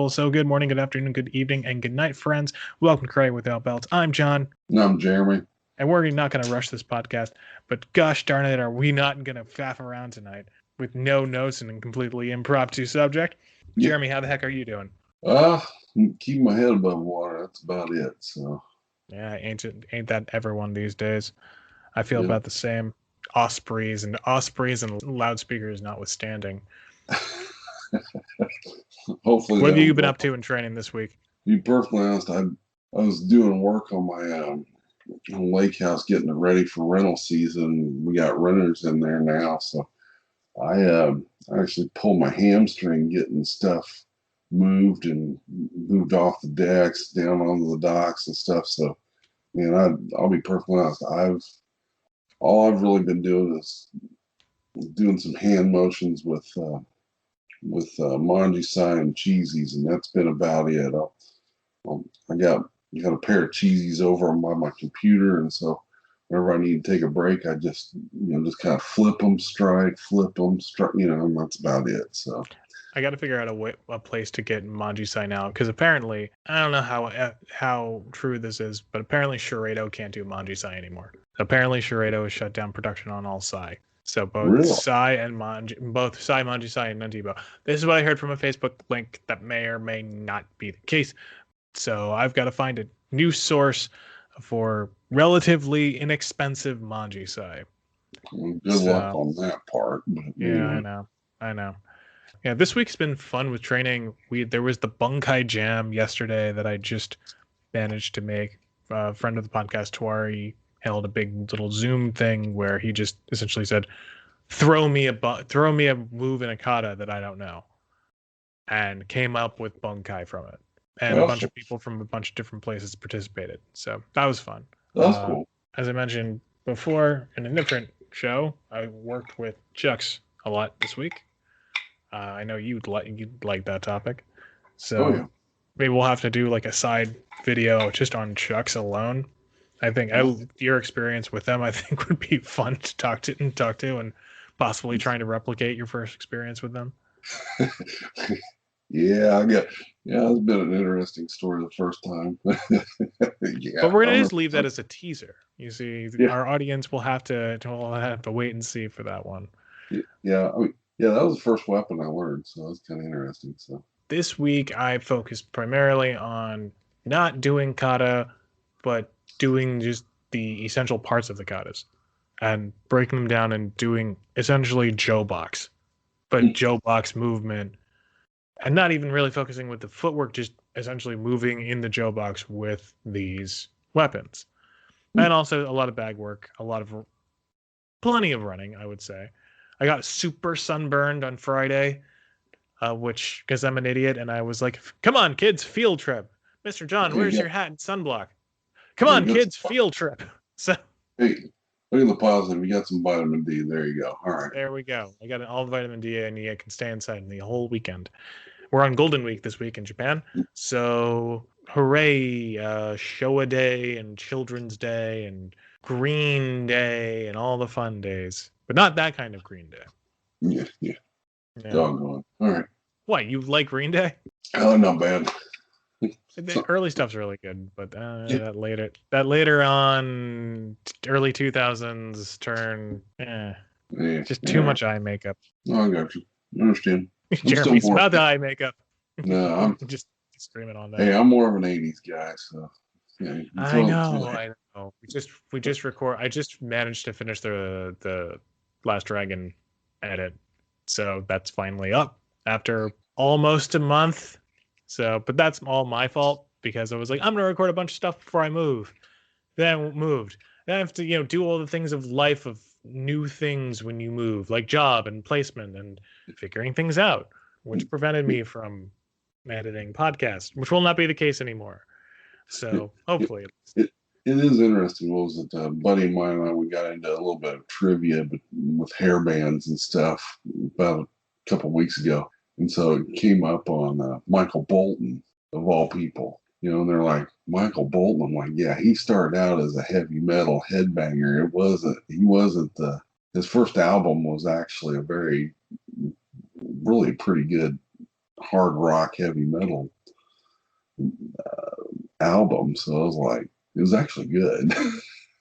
people. So good morning, good afternoon, good evening, and good night, friends. Welcome to Cry Without Belts. I'm John. And I'm Jeremy. And we're not going to rush this podcast, but gosh darn it, are we not going to faff around tonight with no notes and a completely impromptu subject? Yep. Jeremy, how the heck are you doing? Keep my head above water. That's about it. So yeah, ain't that everyone these days? I feel about the same. Ospreys and loudspeakers notwithstanding. Hopefully. What have you been up to in training this week? To be perfectly honest, I was doing work on my lake house, getting it ready for rental season. We got renters in there now, so I actually pulled my hamstring getting stuff moved off the decks down onto the docks and stuff. So, man, I'll be perfectly honest. All I've really been doing is doing some hand motions with Mongi-Si and Cheesies, and that's been about it. I got a pair of Cheesies over by my computer, and so whenever I need to take a break, I just kind of flip them, strike, and that's about it. So I got to figure out a place to get Mongi-Si now, because apparently, I don't know how true this is, but apparently Sharado can't do Mongi-Si anymore. Apparently Sharado has shut down production on all Psy. So both Psy and Mongi-Si and Nuntibo. This is what I heard from a Facebook link that may or may not be the case. So I've got to find a new source for relatively inexpensive Mongi-Si. Well, good luck on that part. But, yeah, I know. Yeah, this week's been fun with training. There was the Bunkai Jam yesterday that I just managed to make. A friend of the podcast, Tuari, held a big little Zoom thing where he just essentially said, throw me a move in a kata that I don't know, and came up with Bunkai from it. And a bunch of people from a bunch of different places participated. So that was fun. That's cool. As I mentioned before in a different show, I worked with Chucks a lot this week. I know you'd like that topic. So maybe we'll have to do like a side video just on Chucks alone. I think your experience with them, I think, would be fun to talk to and possibly trying to replicate your first experience with them. Yeah, it's been an interesting story the first time. Yeah, but we're gonna just leave that as a teaser. You see, our audience will have to wait and see for that one. Yeah, that was the first weapon I learned, so that's kind of interesting. So this week I focused primarily on not doing kata, but doing just the essential parts of the katas and breaking them down and doing essentially Joe box, but Joe box movement. And not even really focusing with the footwork, just essentially moving in the Joe box with these weapons. And also a lot of bag work, plenty of running, I would say. I got super sunburned on Friday, because I'm an idiot, and I was like, come on, kids, field trip. Mr. John, where's your hat and sunblock? Come on, kids, field trip. So, hey, look at the positive. You got some vitamin D. There you go. All right. There we go. I got all the vitamin D I need. I can stay inside the whole weekend. We're on Golden Week this week in Japan. So hooray, Showa Day and Children's Day and Green Day and all the fun days. But not that kind of Green Day. Yeah. Doggone. All right. What, you like Green Day? Oh, not bad. The early stuff's really good, but that later on, early 2000s turn, just too much eye makeup. Oh, I got you. I understand. Jeremy's about the eye makeup. No, I'm just screaming on that. Hey, I'm more of an 80s guy, so yeah. I know. We just record. I just managed to finish the Last Dragon edit, so that's finally up after almost a month. So, but that's all my fault because I was like, I'm gonna record a bunch of stuff before I move. Then I moved. Then I have to, do all the things of life of new things when you move, like job and placement and figuring things out, which prevented me from editing podcasts, which will not be the case anymore. So hopefully it is interesting. What was it? A buddy of mine and I, we got into a little bit of trivia with hairbands and stuff about a couple of weeks ago. And so it came up on Michael Bolton, of all people. And they're like, Michael Bolton. I'm like, yeah, he started out as a heavy metal headbanger. He wasn't his first album was actually a really pretty good hard rock, heavy metal album. So I was like, it was actually good.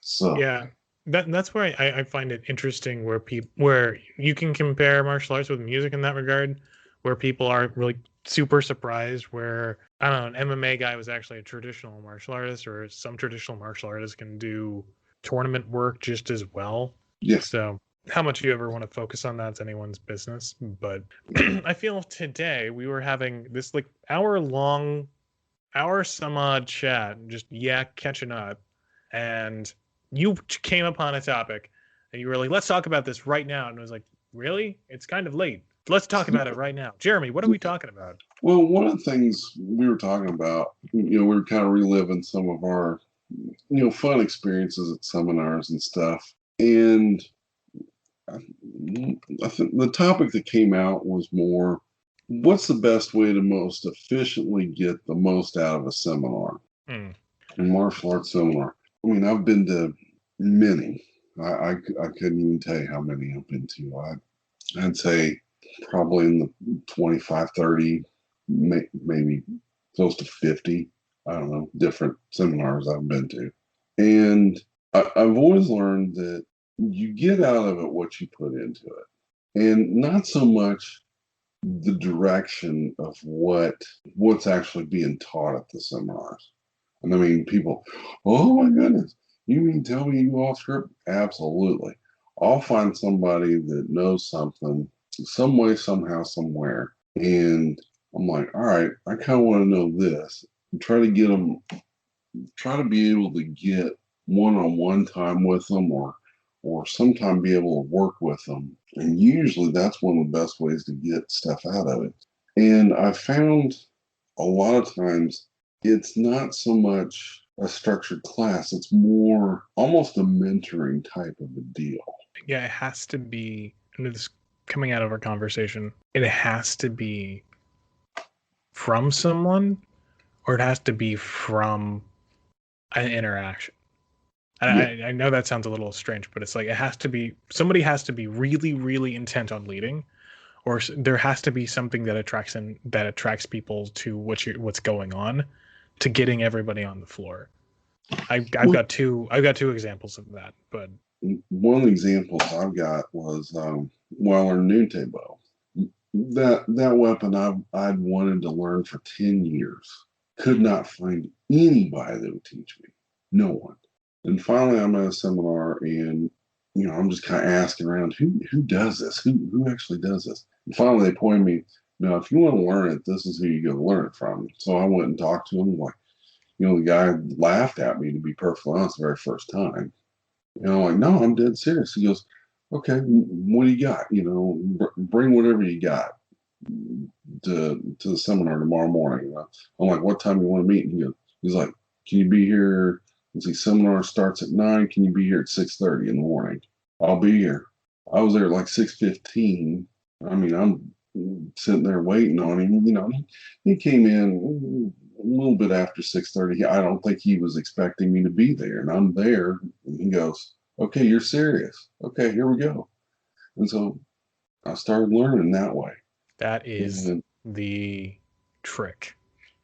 So Yeah, that's where I find it interesting where you can compare martial arts with music in that regard, where people are really super surprised where I don't know, an MMA guy was actually a traditional martial artist, or some traditional martial artists can do tournament work just as well. yeah, So how much you ever want to focus on that's anyone's business. But I feel today we were having this like hour some odd chat, just catching up, and you came upon a topic, and you were like, "Let's talk about this right now." And I was like, "Really? It's kind of late. Let's talk about it right now." Jeremy, what are we talking about? well, one of the things we were talking about, we were kind of reliving some of our, fun experiences at seminars and stuff. And I, I think the topic that came out was more, what's the best way to most efficiently get the most out of a seminar, Hmm. a martial arts seminar? I mean, I've been to many. I couldn't even tell you how many I've been to. I'd say probably in the 25, 30, maybe close to 50, I don't know, different seminars I've been to. And I've always learned that you get out of it what you put into it, and not so much the direction of what's actually being taught at the seminars. And I mean, people, oh my goodness, you mean tell me you go off script? Absolutely. I'll find somebody that knows something some way, somehow, somewhere. And I'm like, all right, I kind of want to know this. And try to get them, try to be able to get one-on-one time with them, or sometime be able to work with them. And usually that's one of the best ways to get stuff out of it. And I found a lot of times it's not so much a structured class, it's more almost a mentoring type of a deal. Yeah, it has to be. And this coming out of our conversation, it has to be from someone, or it has to be from an interaction. Yeah. I know that sounds a little strange, but it's like it has to be somebody has to be really, really intent on leading, or there has to be something that attracts people to what's going on, to getting everybody on the floor. I've Well, got two examples of that, but one of the examples I've got was Weiler Nunte bow. That weapon I'd wanted to learn for 10 years. Could not find anybody that would teach me. No one. And finally, I'm at a seminar, and I'm just kind of asking around, who does this? Who actually does this? And finally, they pointed me. Now, if you want to learn it, this is who you go to learn it from. So I went and talked to him. Like, the guy laughed at me, to be perfectly honest, the very first time. And I'm like, no, I'm dead serious. He goes, okay, what do you got? Bring whatever you got to the seminar tomorrow morning. I'm like, what time do you want to meet? And he's like, can you be here? Let's see, seminar starts at 9. Can you be here at 6:30 in the morning? I'll be here. I was there at like 6:15. I mean, I'm sitting there waiting on him. He came in a little bit after 6:30. I don't think he was expecting me to be there, and I'm there. And he goes, "Okay, you're serious. Okay, here we go." And so I started learning that way. that is And the trick.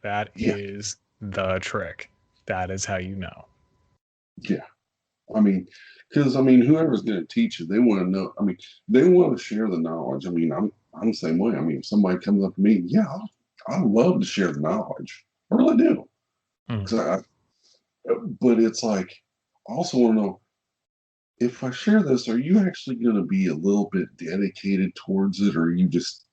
That yeah, is the trick. That is how you know. yeah. I mean, because whoever's going to teach you, they want to know. I mean, they want to share the knowledge. I mean, I'm the same way. I mean, if somebody comes up to me, yeah, I love to share the knowledge. I really do. Mm. 'Cause but it's like, I also want to know, if I share this, are you actually going to be a little bit dedicated towards it, or are you just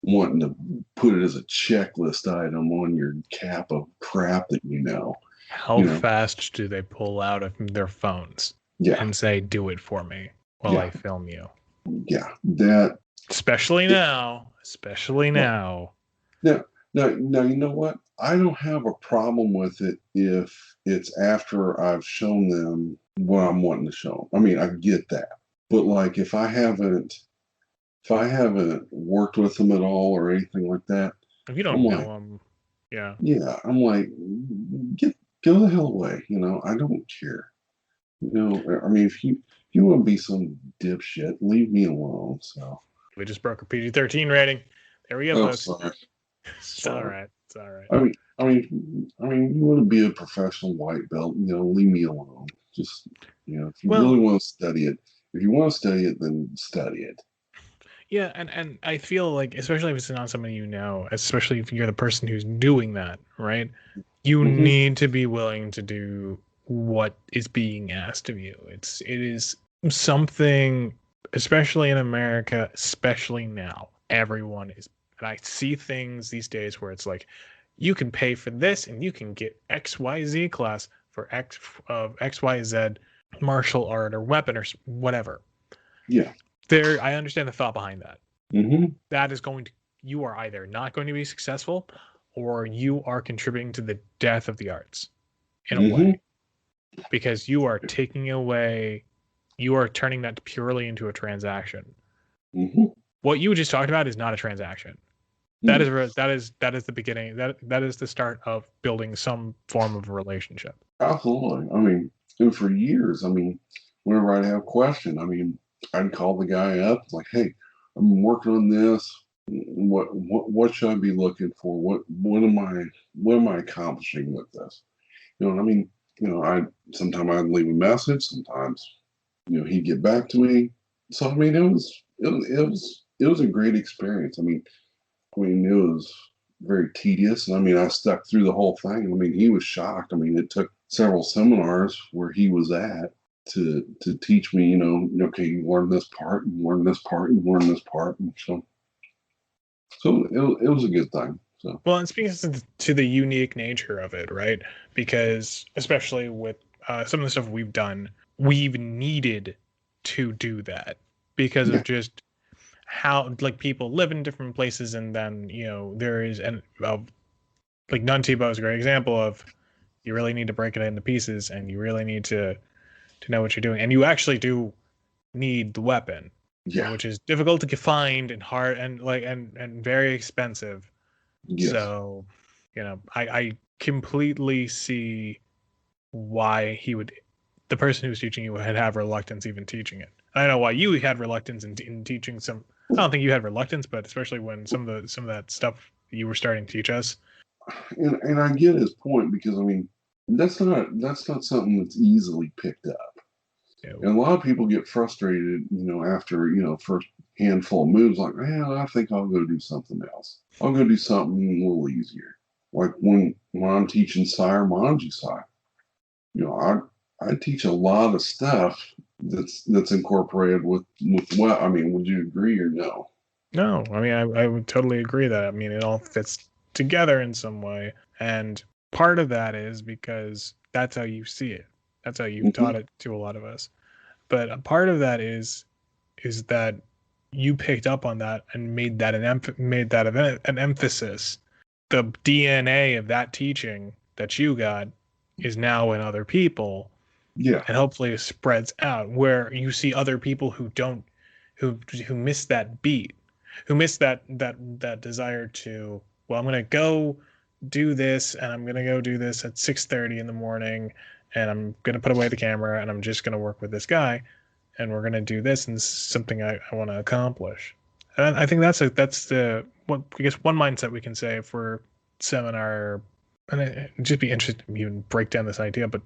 wanting to put it as a checklist item on your cap of crap that you know? How You know? fast do they pull out of their phones Yeah, and say, "Do it for me," while yeah, I film you? yeah. That. Especially now. Especially Well, now. now, now, you know what? I don't have a problem with it if it's after I've shown them what I'm wanting to show them. I mean, I get that. But like, if I haven't worked with them at all or anything like that, If you I'm don't know like, them, yeah. yeah, I'm like, get go the hell away. I don't care. I mean, if you want to be some dipshit, leave me alone. So, We just broke a PG-13 rating. There we go, oh, folks. sorry. It's all So right. It's all right. you want to be a professional white belt, leave me alone. Just, if you Well, really want to study it, if you want to study it, then study it. yeah, and I feel like, especially if it's not somebody you know, especially if you're the person who's doing that, right? You Hmm. need to be willing to do what is being asked of you. It is something, especially in America, especially now. Everyone is, and I see things these days where it's like, you can pay for this and you can get XYZ class for XYZ martial art or weapon or whatever. Yeah. There, I understand the thought behind that. Hmm. That is going to, you are either not going to be successful or you are contributing to the death of the arts in a Hmm. way, because you are taking away, you are turning that purely into a transaction. Hmm. What you just talked about is not a transaction. That is the beginning, that is the start of building some form of a relationship. Absolutely. And for years, whenever I'd have a question, I'd call the guy up, like, "Hey, I'm working on this. What should I be looking for? What am I accomplishing with this?" You know what I mean? I sometimes I'd leave a message, sometimes he'd get back to me. So it was a great experience. It was very tedious. And I stuck through the whole thing. He was shocked. It took several seminars where he was at to teach me, okay, you learn this part, you learn this part, you learn this part. And so it was a good thing. So, Well, it speaks to the unique nature of it, right? Because especially with some of the stuff we've done, we've needed to do that because yeah, of just how, like, people live in different places, and then there is like Nuntibo is a great example of, you really need to break it into pieces, and you really need to know what you're doing, and you actually do need the weapon, yeah, which is difficult to find and hard and like and very expensive. yes. So, I completely see why the person who's teaching you would have reluctance even teaching it. I know why you had reluctance in teaching some. I don't think you had reluctance, but especially when some of that stuff you were starting to teach us. And I get his point because that's not something that's easily picked up. You know, And a lot of people get frustrated, after first handful of moves, like, yeah, I think I'll go do something else. I'll go do something a little easier. Like when I'm teaching Sire Manji Sai, I teach a lot of stuff that's incorporated with what would you agree or no? no, I would totally agree that. It all fits together in some way, and part of that is because that's how you see it. That's how you've Hmm. taught it to a lot of us. But a part of that is that you picked up on that and made that an emphasis. The DNA of that teaching that you got is now in other people, Yeah, and hopefully it spreads out where you see other people who don't, who miss that beat, who miss that desire to, well, I'm gonna go do this, and I'm gonna go do this at 6:30 in the morning, and I'm gonna put away the camera, and I'm just gonna work with this guy, and we're gonna do this, and this is something I want to accomplish. And I think that's the what, I guess, one mindset we can say for seminar, and it'd just be interesting to even break down this idea, but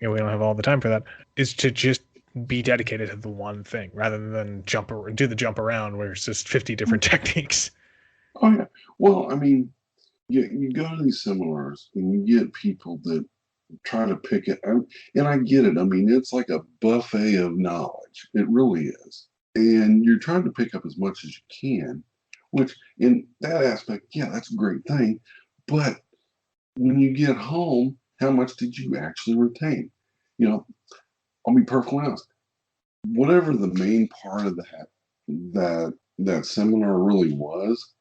we don't have all the time for that. Is to just be dedicated to the one thing rather than do the jump around where it's just 50 different techniques. oh yeah. Well, you go to these seminars and you get people that try to pick it. And I get it. It's like a buffet of knowledge. It really is. And you're trying to pick up as much as you can, which in that aspect, yeah, that's a great thing. But when you get home, how much did you actually retain? You know, I'll be perfectly honest. Whatever the main part of that seminar really was,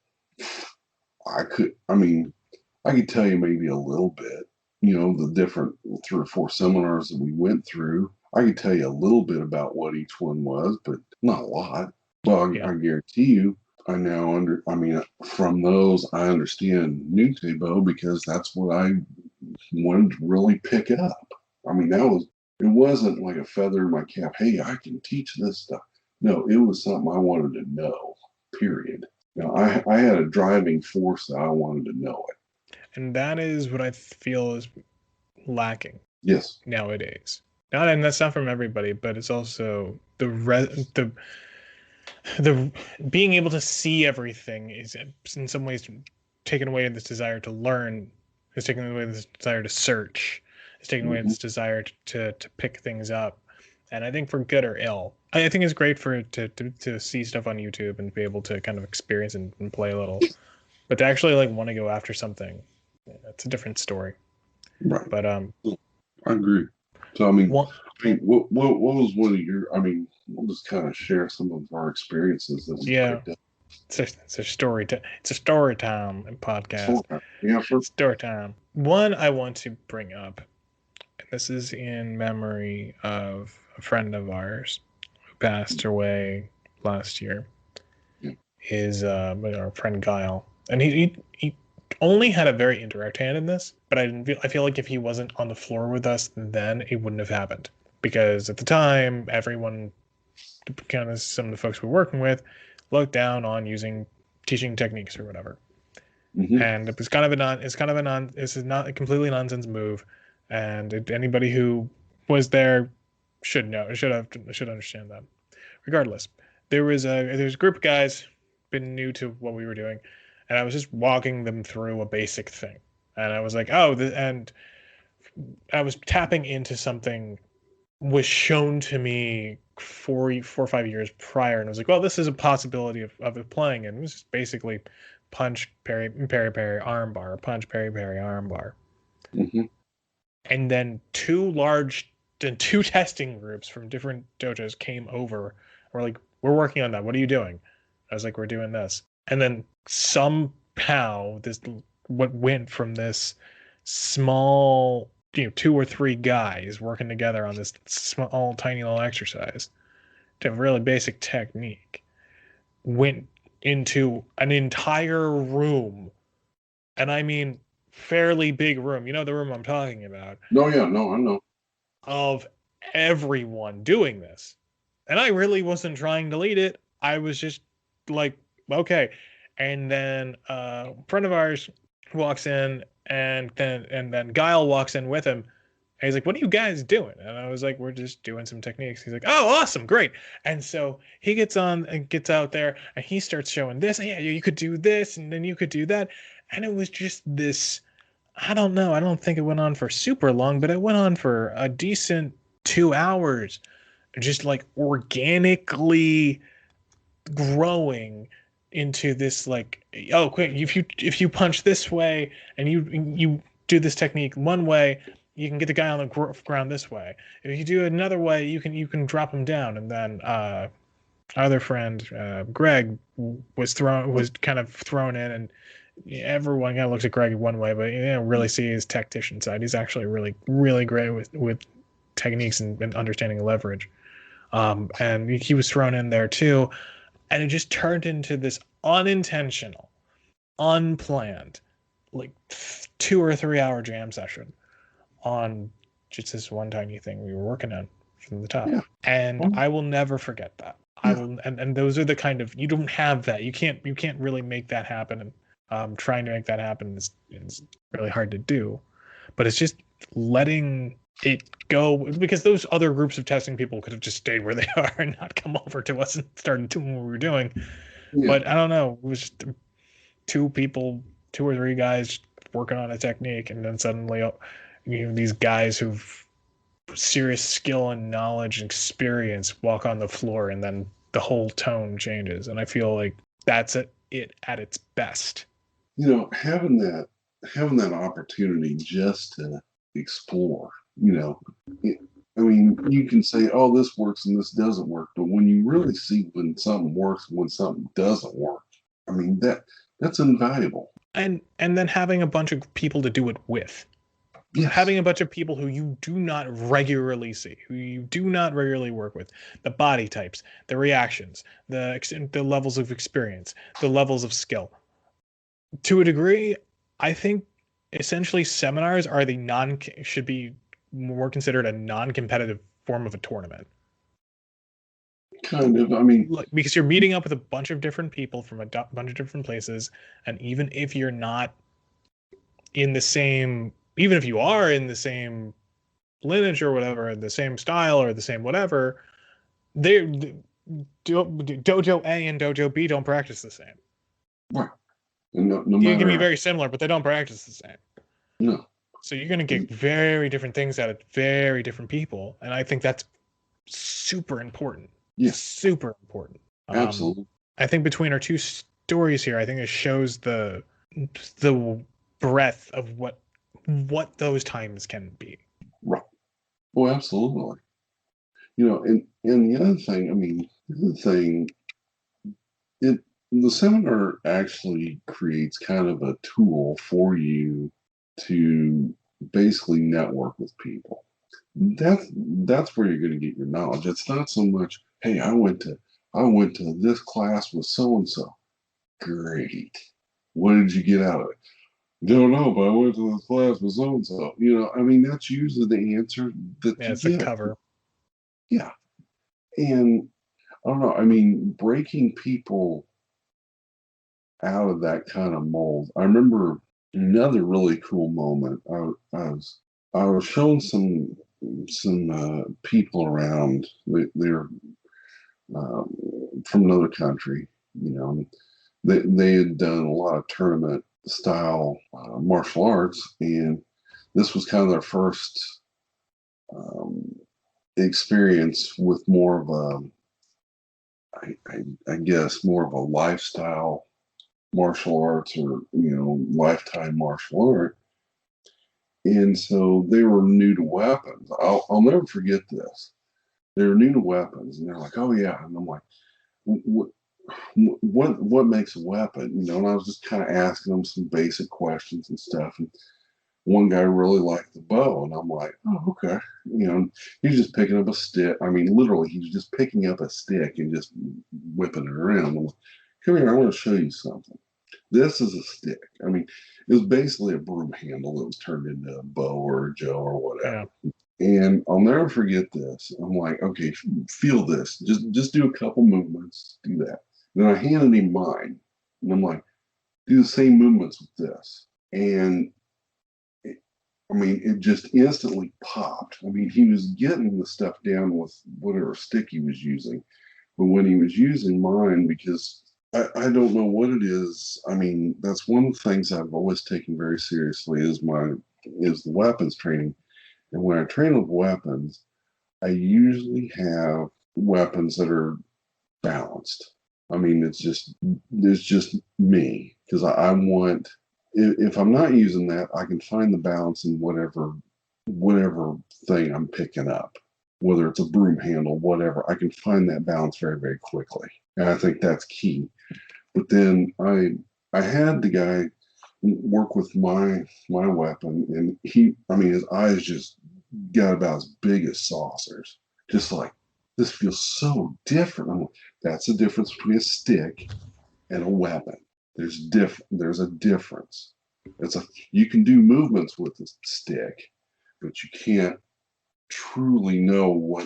I could tell you maybe a little bit, the different 3 or 4 seminars that we went through. I could tell you a little bit about what each one was, but not a lot. Well, Yeah. I guarantee you, I now from those, I understand New Tabo because that's what I wanted to really pick up. It wasn't like a feather in my cap. Hey, I can teach this stuff. No, it was something I wanted to know, period. I had a driving force that I wanted to know it. And that is what I feel is lacking Yes. nowadays. And that's not from everybody, but it's also the being able to see everything is in some ways taken away this desire to learn, is taken away this desire to search, is taken away Hmm. this desire to pick things up. And I think for good or ill, I think it's great for to see stuff on YouTube and be able to kind of experience and play a little, but to actually like want to go after something, it's a different story. Right. But I agree. So one, what was one of your? I mean, we'll just kind of share some of our experiences that we yeah, picked up. it's a story. It's a story time and podcast. Yeah, sure. Story time. One I want to bring up, and this is in memory of a friend of ours who passed away last year. Yeah. Is our friend Guile, and he only had a very indirect hand in this, but I feel like if he wasn't on the floor with us, then it wouldn't have happened because at the time everyone, kind of some of the folks we were working with, looked down on using teaching techniques or whatever. Hmm. And it was kind of a non it's kind of a non this is not a completely nonsense move, and anybody who was there should understand that. Regardless, there's a group of guys been new to what we were doing, and I was just walking them through a basic thing, and I was like, and I was tapping into something was shown to me 4 or 5 years prior, and I was like, well, this is a possibility of it playing, and it was just basically punch, parry, parry, parry, arm bar, punch, parry, parry, arm bar, Hmm. and then two testing groups from different dojos came over. We're like, we're working on that. What are you doing? I was like, we're doing this, and then somehow this what went from this small, 2 or 3 guys working together on this small tiny little exercise to really basic technique went into an entire room, and I mean fairly big room, the room I'm talking about, No, yeah, no, I know. of everyone doing this. And I really wasn't trying to lead it. I was just like, okay. And then a friend of ours walks in, and then Guile walks in with him. And he's like, "What are you guys doing?" And I was like, "We're just doing some techniques." He's like, "Oh, awesome, great!" And so he gets on and gets out there, and he starts showing this. Yeah, you could do this, and then you could do that, and it was just this. I don't know. I don't think it went on for super long, but it went on for a decent 2 hours, just like organically growing into this, like, oh, quick, if you punch this way and you do this technique one way, you can get the guy on the ground this way. If you do it another way, you can drop him down. And then our other friend Greg was kind of thrown in, and everyone kind of looks at Greg one way, but you don't really see his tactician side. He's actually really really great with techniques and understanding leverage. And he was thrown in there too, and it just turned into this unintentional, unplanned, like 2 or 3 hour jam session on just this one tiny thing we were working on from the top. Yeah. And Well, I will never forget that. I yeah. will, and those are the kind of, you don't have that. You can't really make that happen. And trying to make that happen is really hard to do. But it's just letting it go, because those other groups of testing people could have just stayed where they are and not come over to us and started doing what we were doing. Yeah. But I don't know. It was just 2 people, 2 or 3 guys working on a technique, and then suddenly, these guys who've serious skill and knowledge and experience walk on the floor, and then the whole tone changes. And I feel like that's it at its best. Having that opportunity just to explore, you know, it, I mean, you can say, "Oh, this works and this doesn't work," but when you really see when something works, when something doesn't work, I mean that's invaluable. And then having a bunch of people to do it with, Yes. having a bunch of people who you do not regularly see, who you do not regularly work with, the body types, the reactions, the levels of experience, the levels of skill. To a degree, I think essentially seminars are the non should be more considered a non-competitive form of a tournament. Kind of. I mean, Like, because you're meeting up with a bunch of different people from a bunch of different places, and even if you're not in the same, even if you are in the same lineage or whatever, the same style or the same whatever, they dojo A and dojo B don't practice the same. right. And no You can be matter, very similar, but they don't practice the same. no. So you're going to get very different things out of very different people, and I think that's super important. Yeah, Super important. absolutely. I think between our two stories here, I think it shows the breadth of what those times can be. Right. Well, absolutely. And the other thing, I mean, the other thing, it the seminar actually creates kind of a tool for you to basically network with people. That's where you're going to get your knowledge. It's not so much, hey, I went to this class with so and so. Great. What did you get out of it? Don't know, but I went to this class with so and so. I mean, that's usually the answer that Yeah, you it's a get. cover. Yeah. And I don't know. I mean, breaking people out of that kind of mold. I remember another really cool moment. I was showing some people around. They're um, from another country. You know, they had done a lot of tournament style martial arts, and this was kind of their first um, experience with more of I guess more of a lifestyle martial arts, or lifetime martial art. And so they were new to weapons. I'll never forget this. They were new to weapons, and they're like, "Oh yeah," and I'm like, "What what makes a weapon?" And I was just kind of asking them some basic questions and stuff. And one guy really liked the bow, and I'm like, "Oh, okay." He's just picking up a stick. I mean, literally, he's just picking up a stick and just whipping it around. I'm like, "Come here, I want to show you something." This is a stick. I mean, it was basically a broom handle that was turned into a bow or a Joe or whatever. Yeah. And I'll never forget this. I'm like, okay, feel this. Just do a couple movements. Do that. Then I handed him mine, and I'm like, do the same movements with this. And I mean, it just instantly popped. I mean, he was getting the stuff down with whatever stick he was using, but when he was using mine, because I don't know what it is. I mean, that's one of the things I've always taken very seriously is the weapons training. And when I train with weapons, I usually have weapons that are balanced. I mean, it's just me, because I want, if I'm not using that, I can find the balance in whatever thing I'm picking up, whether it's a broom handle, whatever. I can find that balance very, very quickly, and I think that's key. But then I had the guy work with my weapon, and I mean, his eyes just got about as big as saucers, just like, this feels so different. I'm like, that's the difference between a stick and a weapon. There's a difference. You can do movements with a stick, but you can't truly know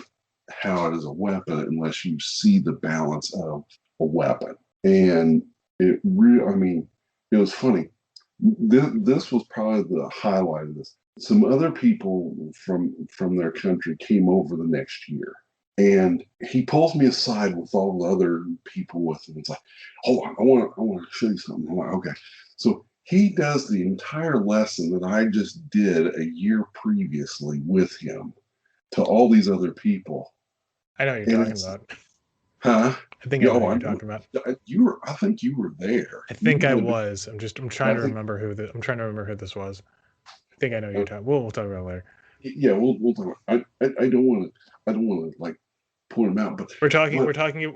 how it is a weapon unless you see the balance of a weapon. And I mean, it was funny. This was probably the highlight of this. Some other people from their country came over the next year, and he pulls me aside with all the other people with him. It's like, hold on, I want to show you something. I'm like, okay. So he does the entire lesson that I just did a year previously with him to all these other people. I know what you're And talking it's, about. huh? I think I know Yo, what you're talking about. I think you were there. I You think I might have been. was. I'm trying I to think, remember I'm trying to remember who this was. I think I know you're talking. We'll talk about it later. yeah, we'll talk. I don't want to like point them out, but We're talking. what?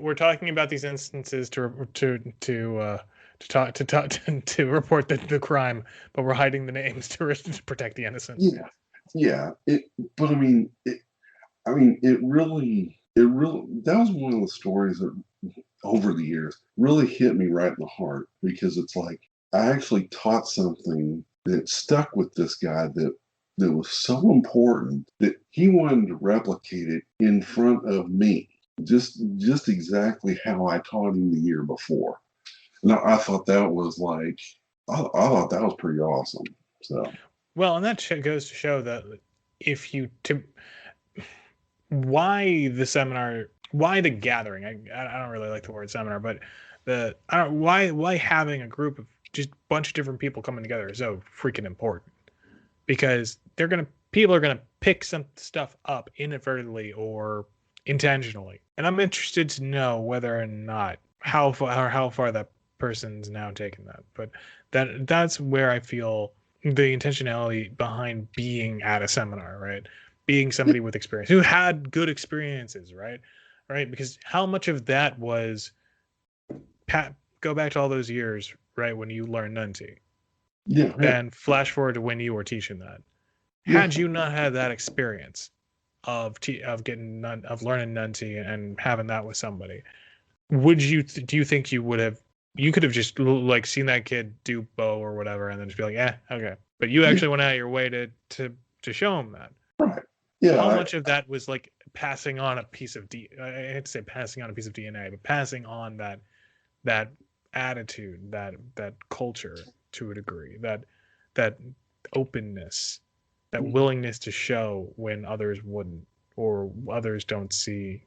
We're talking about these instances to report the crime, but we're hiding the names to protect the innocent. Yeah. But it really that was one of the stories that over the years really hit me right in the heart, because it's like I actually taught something that stuck with this guy that was so important that he wanted to replicate it in front of me. just exactly how I taught him the year before. And I thought that was like, I thought that was pretty awesome. So Well, and that goes to show that if you to why the seminar, why the gathering? I don't really like the word seminar, but the I don't why having a group of just a bunch of different people coming together is so freaking important, because people are gonna pick some stuff up inadvertently or intentionally, and I'm interested to know whether or not how far that person's now taken that. But that's where I feel the intentionality behind being at a seminar, right? Being somebody with experience who had good experiences, right? Because how much of that was go back to all those years, right, when you learned Nunti, yeah, yeah, and flash forward to when you were teaching that. yeah, Had you not had that experience of getting of learning Nunti and having that with somebody, would you do you think you could have just like seen that kid do bow or whatever and then just be like, okay, but you yeah, actually went out of your way to show him that. right. Yeah, How much of that was like passing on a piece of I hate to say passing on a piece of DNA, but passing on that attitude, that culture to a degree, that openness, that willingness to show when others wouldn't, or others don't see,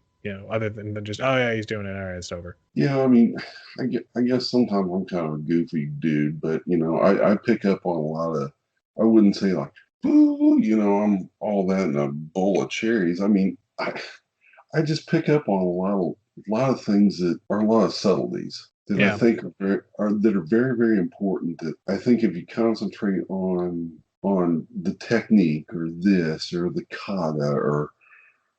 other than just, oh yeah, he's doing it, all right, it's over. yeah. I mean, I guess sometimes I'm kind of a goofy dude, but I pick up on a lot of. I wouldn't say like, ooh, I'm all that in a bowl of cherries. I mean, I just pick up on a lot of things that are a lot of subtleties that I Yeah, think that are very, very important. That I think if you concentrate on the technique or this or the kata or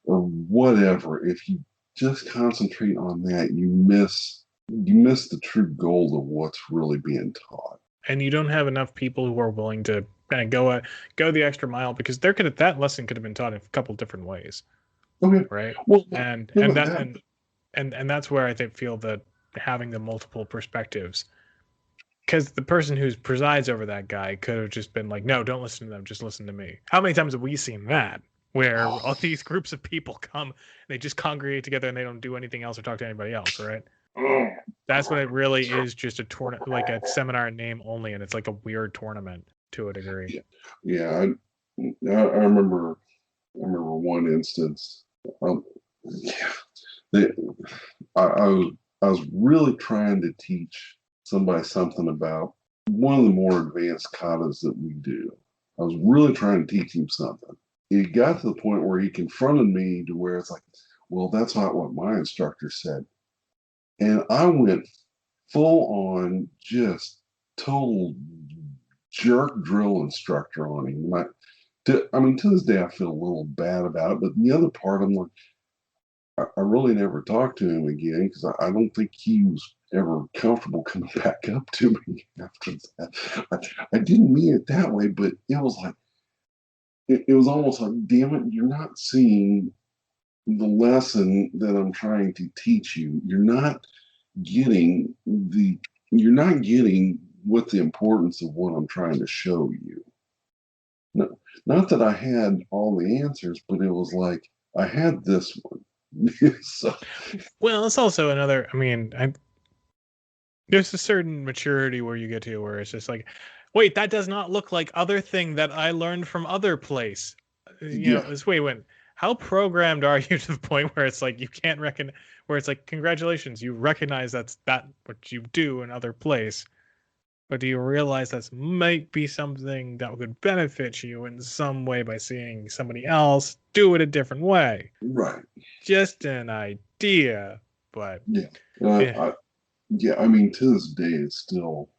whatever, if you just concentrate on that, you miss the true goal of what's really being taught. and you don't have enough people who are willing to kind of go the extra mile, because that lesson could have been taught in a couple different ways, Okay, right? well, And not and only that that, and that's where I think feel that having the multiple perspectives, because the person who presides over that guy could have just been like, no, don't listen to them, just listen to me. How many times have we seen that, where oh, all these groups of people come and they just congregate together and they don't do anything else or talk to anybody else, right? oh, That's when it really is just a tournament, like a seminar name only, and it's like a weird tournament to a degree. yeah, yeah. I remember one instance. Yeah, they, I was really trying to teach somebody something about one of the more advanced katas that we do. I was really trying to teach him something. It got to the point where he confronted me to where it's like, well, that's not what my instructor said. And I went full on just total jerk drill instructor on him. To this day, I feel a little bad about it. But the other part, I'm like, I really never talked to him again because I don't think he was ever comfortable coming back up to me after that. I didn't mean it that way, but it was like, it was almost like, damn it, you're not seeing the lesson that I'm trying to teach you. Getting the, you're not getting what the importance of what I'm trying to show you. No, not that I had all the answers, but it was like I had this one. So, Well, it's also another. I mean, there's a certain maturity where you get to where it's just like, wait, that does not look like other thing that I learned from other place. yeah, It's wait, when how programmed are you to the point where it's like you can't reckon, where it's like, congratulations, you recognize that what you do in other place, but do you realize that might be something that would benefit you in some way by seeing somebody else do it a different way? right. Just an idea, but Yeah. yeah, Yeah, to this day, it's still,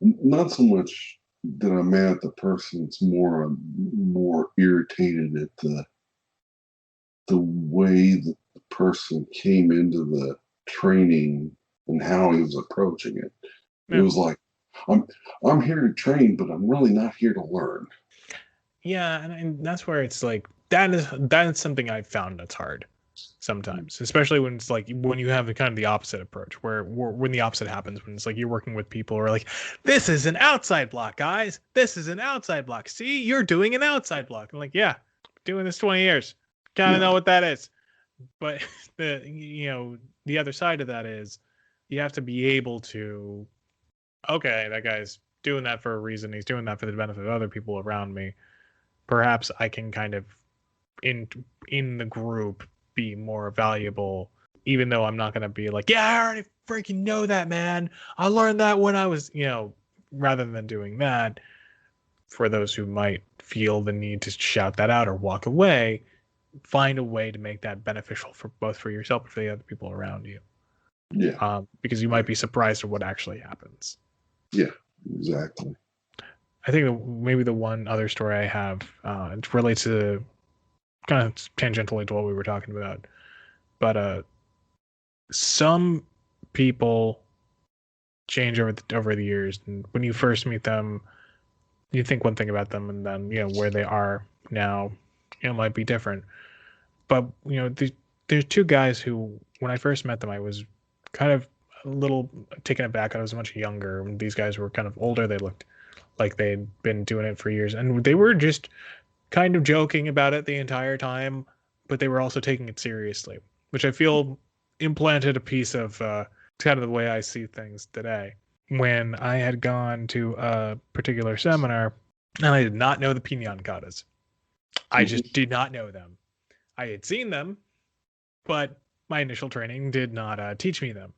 not so much that I'm mad at the person, it's more irritated at the way that the person came into the training and how he was approaching it. It yeah. was like, I'm I'm here to train, but I'm really not here to learn. Yeah, and that's where it's like that is something I've found that's hard sometimes, especially when it's like when you have the kind of the opposite approach, where when the opposite happens, when it's like you're working with people who are like, this is an outside block, guys, this is an outside block. See, you're doing an outside block. I'm like, yeah, doing this 20 years, kind of Yeah, know what that is. But the other side of that is you have to be able to, okay, that guy's doing that for a reason. He's doing that for the benefit of other people around me. Perhaps I can kind of in the group be more valuable, even though I'm not going to be like, yeah, I already freaking know that, man. I learned that when I was, rather than doing that. For those who might feel the need to shout that out or walk away, find a way to make that beneficial for both for yourself and for the other people around you. Yeah. Because you might be surprised at what actually happens. Yeah, exactly. I think maybe the one other story I have, it relates to kind of tangentially to what we were talking about, but some people change over the years, and when you first meet them, you think one thing about them, and then where they are now, might be different. But there's two guys who, when I first met them, I was kind of a little taken aback. I was much younger. These guys were kind of older. They looked like they'd been doing it for years, and they were just kind of joking about it the entire time, but they were also taking it seriously, which I feel implanted a piece of kind of the way I see things today. When I had gone to a particular seminar, and I did not know the Piñon Katas. I just did not know them. I had seen them, but my initial training did not teach me them.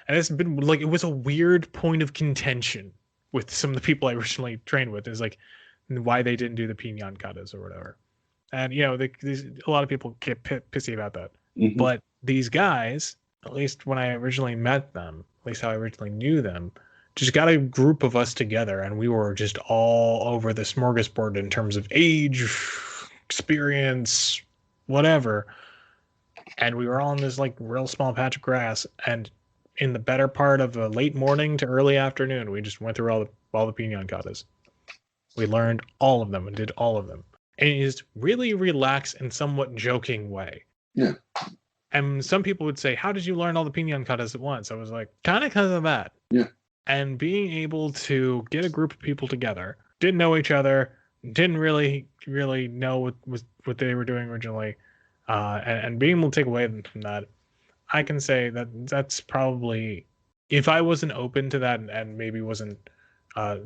And it's been like, it was a weird point of contention with some of the people I originally trained with, is like why they didn't do the Piñon Katas or whatever. And, a lot of people get pissy about that. Mm-hmm. But these guys, at least when I originally met them, at least how I originally knew them, just got a group of us together, and we were just all over the smorgasbord in terms of age, experience, whatever. And we were all in this like real small patch of grass, and in the better part of the late morning to early afternoon, we just went through all the Piñon Katas. We learned all of them and did all of them. And it is really relaxed and somewhat joking way. Yeah. And some people would say, how did you learn all the Piñon Katas at once? I was like, kind of because of that. Yeah. And being able to get a group of people together, didn't know each other, didn't really know what they were doing originally, and being able to take away from that, I can say that's probably, if I wasn't open to that and maybe wasn't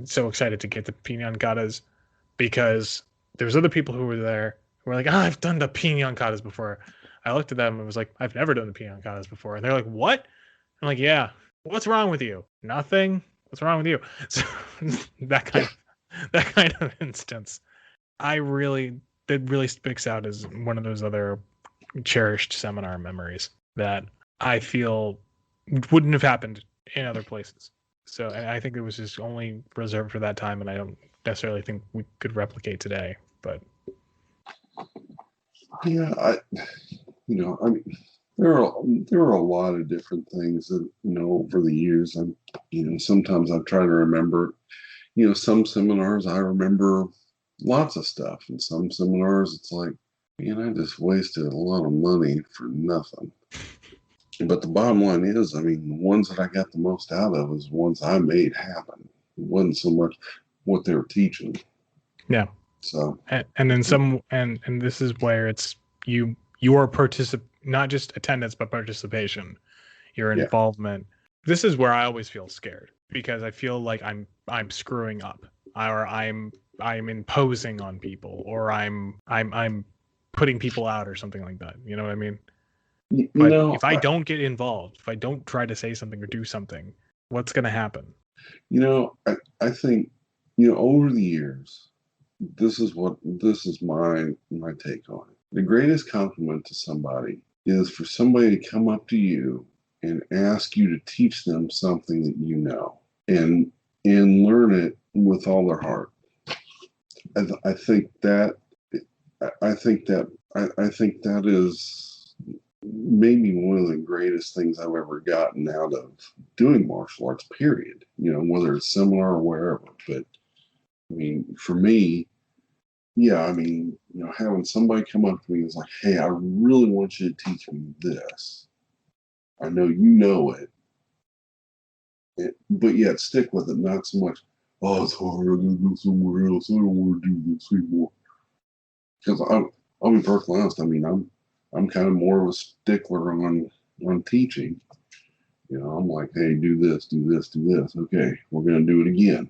so excited to get the Piñon Katas, because there's other people who were there who were like, I've done the Piñon Katas before. I looked at them and was like, I've never done the Piñon Katas before. And they're like, what? I'm like, yeah. What's wrong with you? Nothing. What's wrong with you? So that kind of instance, that really sticks out as one of those other cherished seminar memories that I feel wouldn't have happened in other places. So I think it was just only reserved for that time, and I don't necessarily think we could replicate today. But yeah, I mean, there are a lot of different things that over the years, and sometimes I try to remember. Some seminars I remember lots of stuff, and some seminars it's like, man, I just wasted a lot of money for nothing. But the bottom line is, I mean, the ones that I got the most out of was the ones I made happen. It wasn't so much what they were teaching. Yeah. So and then some and this is where it's your not just attendance but participation, your involvement. This is where I always feel scared, because I feel like I'm screwing up, or I'm imposing on people, or I'm putting people out or something like that. You know what I mean? But if I don't get involved, if I don't try to say something or do something, what's going to happen? I think, over the years, this is my take on it. The greatest compliment to somebody is for somebody to come up to you and ask you to teach them something that you know, and learn it with all their heart. I think that is maybe one of the greatest things I've ever gotten out of doing martial arts, period. Whether it's seminar or wherever. But I mean, for me, yeah, I mean, having somebody come up to me and is like, hey, I really want you to teach me this. I know you know it, but yet stick with it, not so much, oh, it's hard, I'm going to go somewhere else, I don't want to do this anymore. Because I'll be perfectly honest, I mean, I'm kind of more of a stickler on teaching. I'm like, hey, do this, do this, do this. Okay, we're going to do it again.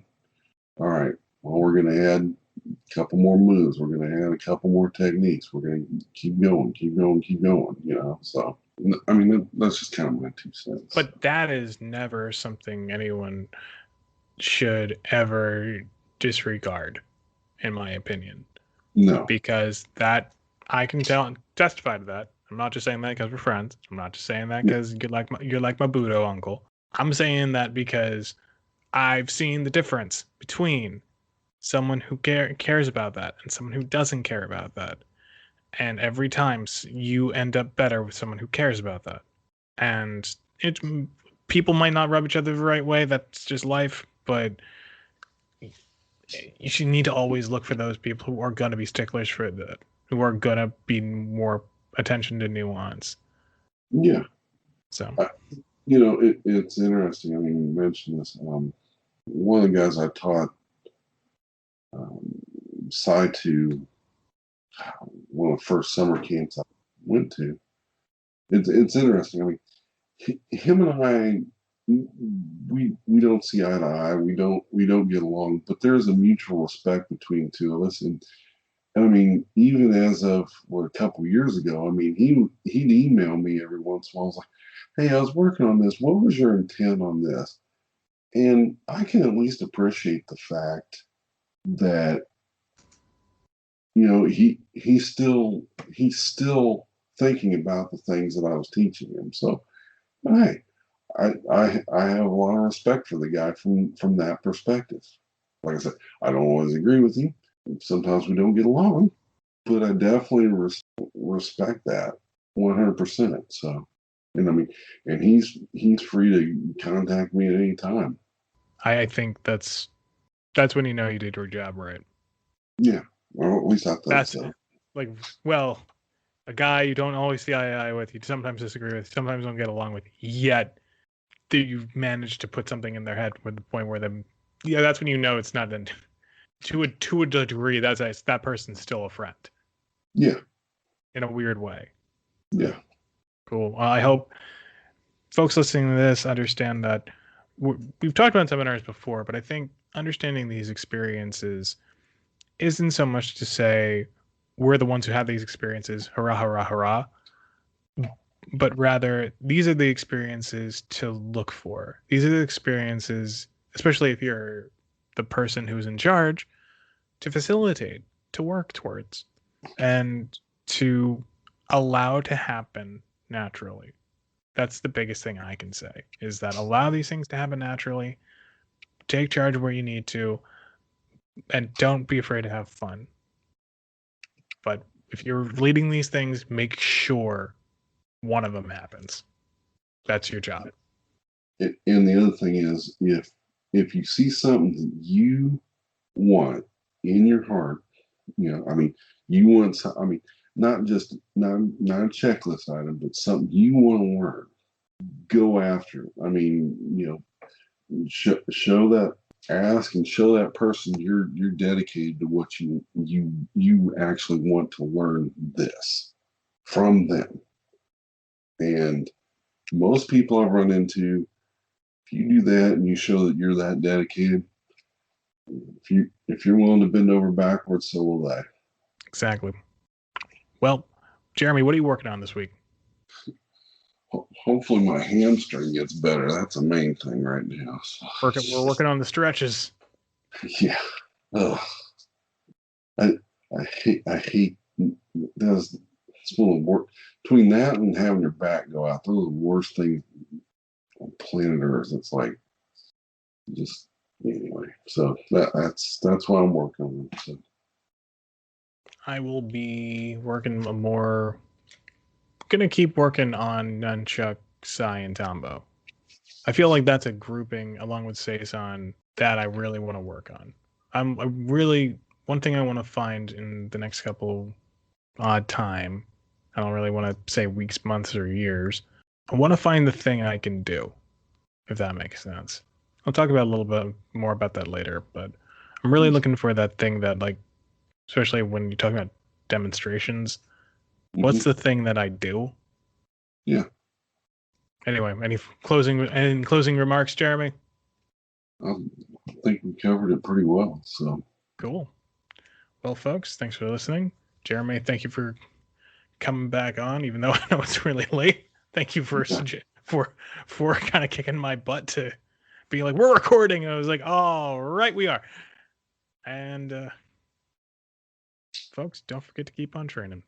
All right. Well, we're going to add a couple more moves. We're going to add a couple more techniques. We're going to keep going, keep going, keep going. So I mean, that's just kind of my 2 cents. But that is never something anyone should ever disregard, in my opinion. No. Because that, I can testify to that. I'm not just saying that because we're friends. I'm not just saying that because you're like my Budo uncle. I'm saying that because I've seen the difference between someone who cares about that and someone who doesn't care about that. And every time you end up better with someone who cares about that. And people might not rub each other the right way. That's just life. But you should need to always look for those people who are going to be sticklers for that, who are going to be more attention to nuance. Yeah. So, it's interesting. I mean, you mentioned this. One of the guys I taught to one of the first summer camps I went to. It's interesting. I mean, him and I, we don't see eye to eye. We don't get along. But there's a mutual respect between the two of us, and I mean, even as of a couple years ago, I mean, he'd email me every once in a while. I was like, "Hey, I was working on this. What was your intent on this?" And I can at least appreciate the fact that he's still thinking about the things that I was teaching him. So I have a lot of respect for the guy from that perspective. Like I said, I don't always agree with him. Sometimes we don't get along, but I definitely respect that 100%. So, and I mean, and he's free to contact me at any time. I think that's when you know you did your job right. Yeah, well, at least I thought so. Like, well, a guy you don't always see eye to eye with, you sometimes disagree with, sometimes don't get along with, yet you've managed to put something in their head with the point where that's when you know it's not to a degree that person's still a friend. Yeah. In a weird way. Yeah. Cool. Well, I hope folks listening to this understand that we've talked about seminars before, but I think understanding these experiences isn't so much to say we're the ones who have these experiences, hurrah, hurrah, hurrah, but rather these are the experiences to look for. These are the experiences, especially if you're the person who's in charge, to facilitate, to work towards, and to allow to happen naturally. That's the biggest thing I can say, is that allow these things to happen naturally, take charge where you need to, and don't be afraid to have fun. But if you're leading these things, make sure one of them happens. That's your job. And the other thing is, if you see something that you want in your heart, I mean, you want, I mean, not just not a checklist item, but something you want to learn, go after it. I mean, show that, ask and show that person you're dedicated to what you actually want to learn this from them. And most people I've run into, if you do that and you show that you're that dedicated, if you're willing to bend over backwards, so will they. Exactly. Well, Jeremy, what are you working on this week? Hopefully my hamstring gets better. That's the main thing right now. So. We're working on the stretches. Yeah. Ugh. I hate that's it's one of the worst. Between that and having your back go out, those are the worst things on planet Earth. It's like just anyway. So that's why I'm working on it. So. I will be working more. Gonna keep working on Nunchuck, Sai, and Tombo. I feel like that's a grouping along with Seisan that I really want to work on. One thing I want to find in the next couple odd time. I don't really want to say weeks, months, or years. I want to find the thing I can do, if that makes sense. I'll talk about a little bit more about that later, but I'm really looking for that thing that, like, especially when you're talking about demonstrations, What's the thing that I do? Yeah. Anyway, any closing remarks, Jeremy? I think we covered it pretty well. So cool. Well, folks, thanks for listening. Jeremy, thank you for coming back on, even though I know it's really late. Thank you for kind of kicking my butt to be like, we're recording. I was like, all right, we are. And folks, don't forget to keep on training.